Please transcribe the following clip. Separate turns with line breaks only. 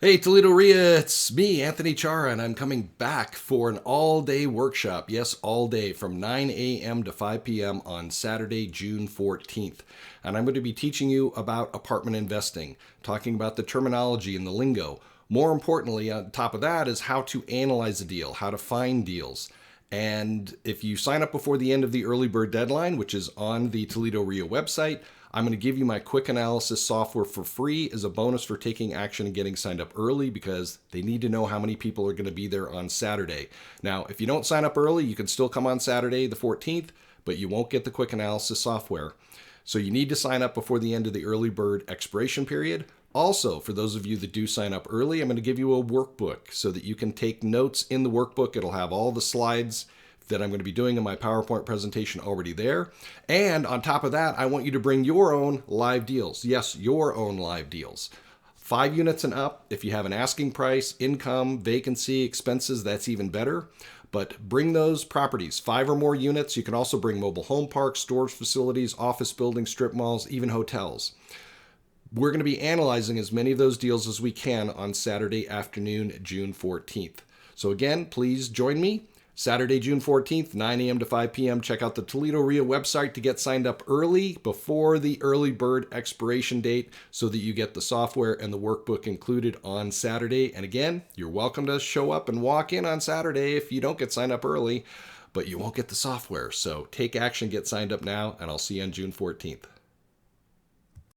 Hey Toledo Ria, it's me, Anthony Chara, and I'm coming back for an all-day workshop. Yes, all day from 9 a.m. to 5 p.m. on Saturday, June 14th. And I'm going to be teaching you about apartment investing, talking about the terminology and the lingo. More importantly, on top of that is how to analyze a deal, how to find deals. And if you sign up before the end of the early bird deadline, which is on the Toledo Rio website, I'm going to give you my quick analysis software for free as a bonus for taking action and getting signed up early because they need to know how many people are going to be there on Saturday. Now, if you don't sign up early, you can still come on Saturday the 14th, but you won't get the quick analysis software. So you need to sign up before the end of the early bird expiration period. Also, for those of you that do sign up early, I'm going to give you a workbook so that you can take notes in the workbook. It'll have all the slides that I'm going to be doing in my PowerPoint presentation already there. And on top of that, I want you to bring your own live deals. Yes, your own live deals. 5 units and up. If you have an asking price, income, vacancy, expenses, that's even better. But bring those properties, 5 or more units. You can also bring mobile home parks, storage facilities, office buildings, strip malls, even hotels. We're going to be analyzing as many of those deals as we can on Saturday afternoon, June 14th. So again, please join me. Saturday, June 14th, 9 a.m. to 5 p.m. Check out the Toledo Rio website to get signed up early before the early bird expiration date so that you get the software and the workbook included on Saturday. And again, you're welcome to show up and walk in on Saturday if you don't get signed up early, but you won't get the software. So take action, get signed up now, and I'll see you on June 14th.